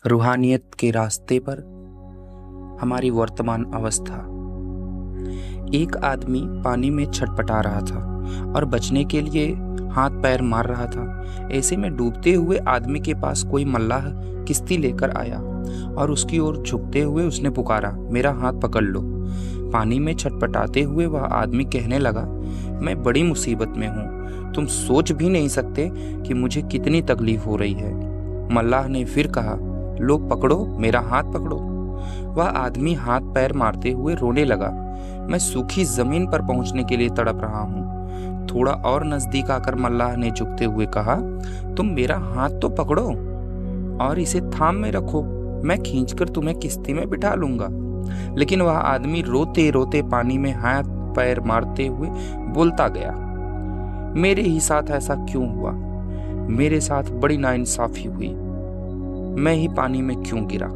रूहानियत के रास्ते पर हमारी वर्तमान अवस्था। एक आदमी पानी में छटपटा रहा था और बचने के लिए हाथ पैर मार रहा था। ऐसे में डूबते हुए आदमी के पास कोई मल्लाह किश्ती लेकर आया और उसकी ओर झुकते हुए उसने पुकारा, मेरा हाथ पकड़ लो। पानी में छटपटाते हुए वह आदमी कहने लगा, मैं बड़ी मुसीबत में हूँ, तुम सोच भी नहीं सकते कि मुझे कितनी तकलीफ हो रही है। मल्लाह ने फिर कहा, लो पकड़ो, मेरा हाथ पकड़ो। वह आदमी हाथ पैर मारते हुए रोने लगा, मैं सूखी जमीन पर पहुंचने के लिए तड़प रहा हूँ। थोड़ा और नजदीक आकर मल्लाह ने झुकते हुए कहा, तुम मेरा हाथ तो पकड़ो और इसे थाम में रखो, मैं खींचकर तुम्हें किश्ती में बिठा लूंगा। लेकिन वह आदमी रोते रोते पानी में हाथ पैर मारते हुए बोलता गया, मेरे ही साथ ऐसा क्यों हुआ? मेरे साथ बड़ी नाइंसाफी हुई, मैं ही पानी में क्यों गिरा?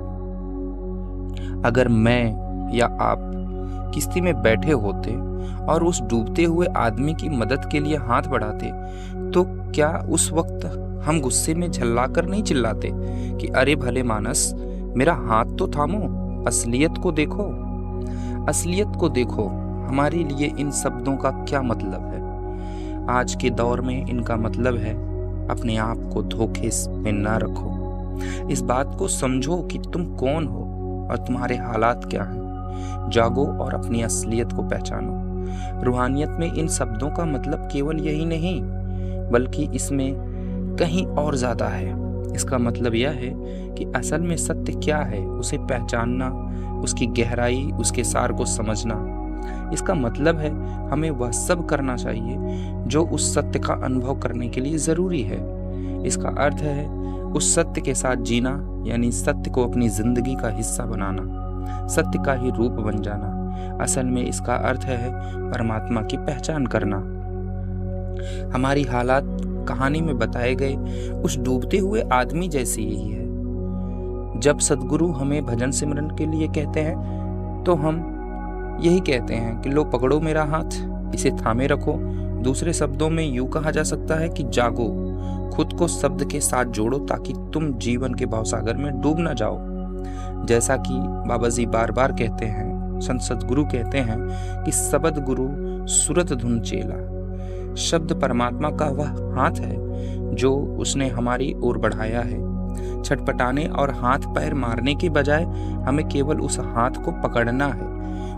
अगर मैं या आप किश्ती में बैठे होते और उस डूबते हुए आदमी की मदद के लिए हाथ बढ़ाते, तो क्या उस वक्त हम गुस्से में झल्लाकर नहीं चिल्लाते कि अरे भले मानस, मेरा हाथ तो थामो, असलियत को देखो। असलियत को देखो, हमारे लिए इन शब्दों का क्या मतलब है? आज के दौर में इनका मतलब है, अपने आप को धोखे में ना रखो। इस बात को समझो कि तुम कौन हो और तुम्हारे हालात क्या हैं। जागो और अपनी असलियत को पहचानो। रूहानियत में इन शब्दों का मतलब केवल यही नहीं, बल्कि इसमें कहीं और ज्यादा है। इसका मतलब यह है कि असल में सत्य क्या है, उसे पहचानना, उसकी गहराई, उसके सार को समझना। इसका मतलब है हमें वह सब करना चाहिए जो उस सत्य का अनुभव करने के लिए जरूरी है। इसका अर्थ है उस सत्य के साथ जीना, यानी सत्य को अपनी जिंदगी का हिस्सा बनाना, सत्य का ही रूप बन जाना। असल में इसका अर्थ है परमात्मा की पहचान करना। हमारी हालात कहानी में बताए गए उस डूबते हुए आदमी जैसी ही है। जब सद्गुरु हमें भजन सिमरन के लिए कहते हैं तो हम यही कहते हैं कि लो पकड़ो मेरा हाथ, इसे थामे रखो। दूसरे शब्दों में यूं कहा जा सकता है कि जागो, खुद को शब्द के साथ जोड़ो ताकि तुम जीवन के भवसागर में डूब न जाओ। जैसा कि बाबा जी बार बार कहते हैं, संत सद्गुरु कहते हैं कि शब्द गुरु सुरत धुन चेला। शब्द परमात्मा का वह हाथ है जो उसने हमारी ओर बढ़ाया है। छटपटाने और हाथ पैर मारने के बजाय हमें केवल उस हाथ को पकड़ना है,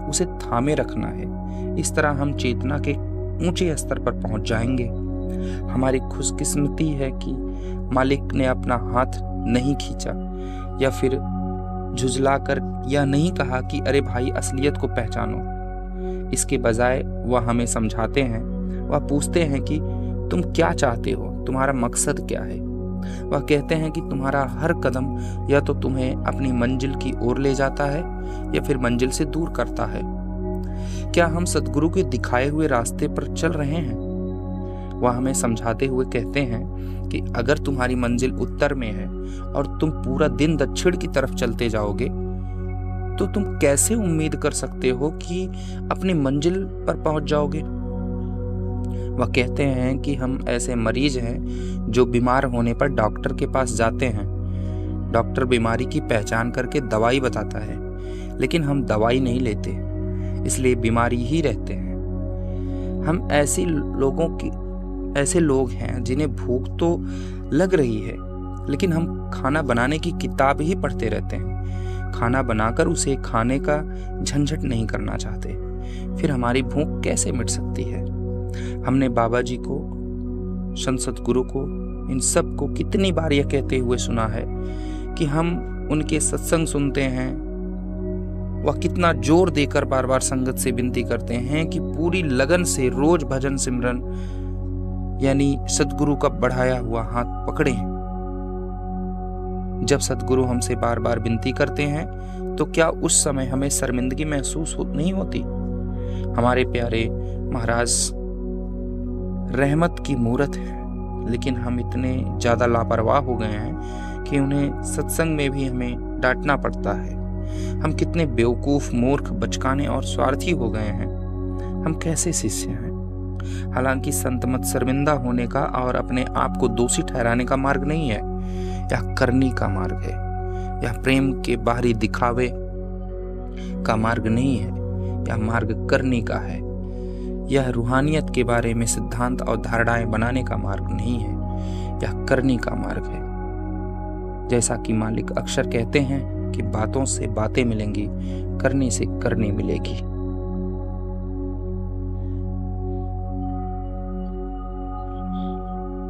उसे थामे रखना है। इस तरह हम चेतना के ऊंचे स्तर पर पहुंच जाएंगे। हमारी खुशकिस्मती है कि मालिक ने अपना हाथ नहीं खींचा या फिर झुझलाकर या नहीं कहा कि अरे भाई असलियत को पहचानो। इसके बजाय वह हमें समझाते हैं, वह पूछते हैं कि तुम क्या चाहते हो, तुम्हारा मकसद क्या है। वह कहते हैं कि तुम्हारा हर कदम या तो तुम्हें अपनी मंजिल की ओर ले जाता है या फिर मंजिल से दूर करता है। क्या हम सद्गुरु के दिखाए हुए रास्ते पर चल रहे हैं? वह हमें समझाते हुए कहते हैं कि अगर तुम्हारी मंजिल उत्तर में है और तुम पूरा दिन दक्षिण की तरफ चलते जाओगे, तो तुम कैसे उम्मीद कर सकते हो कि अपनी मंजिल पर पहुंच जाओगे? वह कहते हैं कि हम ऐसे मरीज हैं जो बीमार होने पर डॉक्टर के पास जाते हैं। डॉक्टर बीमारी की पहचान करके दवाई बताता है, लेकिन हम दवाई नहीं लेते, इसलिए बीमारी ही रहते हैं। हम ऐसे लोग हैं जिन्हें भूख तो लग रही है, लेकिन हम खाना बनाने की किताब ही पढ़ते रहते हैं। खाना बनाकर उसे खाने का झंझट नहीं करना चाहते, फिर हमारी भूख कैसे मिट सकती है? हमने बाबा जी को, संत सद्गुरु को, इन सब को कितनी बार यह कहते हुए सुना है कि हम उनके सत्संग सुनते हैं। वह कितना जोर देकर बार बार संगत से विनती करते हैं कि पूरी लगन से रोज भजन सिमरन यानी सद्गुरु का बढ़ाया हुआ हाथ पकड़ें। जब सद्गुरु हमसे बार बार विनती करते हैं तो क्या उस समय हमें शर्मिंदगी महसूस नहीं होती? हमारे प्यारे महाराज रहमत की मूरत है, लेकिन हम इतने ज्यादा लापरवाह हो गए हैं कि उन्हें सत्संग में भी हमें डांटना पड़ता है। हम कितने बेवकूफ, मूर्ख, बचकाने और स्वार्थी हो गए हैं। हम कैसे शिष्य हैं? हालांकि संत मत शर्मिंदा होने का और अपने आप को दोषी ठहराने का मार्ग नहीं है, यह करने का मार्ग है। यह प्रेम के बाहरी दिखावे का मार्ग नहीं है, यह मार्ग करने का है। यह रूहानियत के बारे में सिद्धांत और धारणाएं बनाने का मार्ग नहीं है, यह करने का मार्ग है। जैसा कि मालिक अक्सर कहते हैं कि बातों से बातें मिलेंगी, करने से करनी मिलेगी।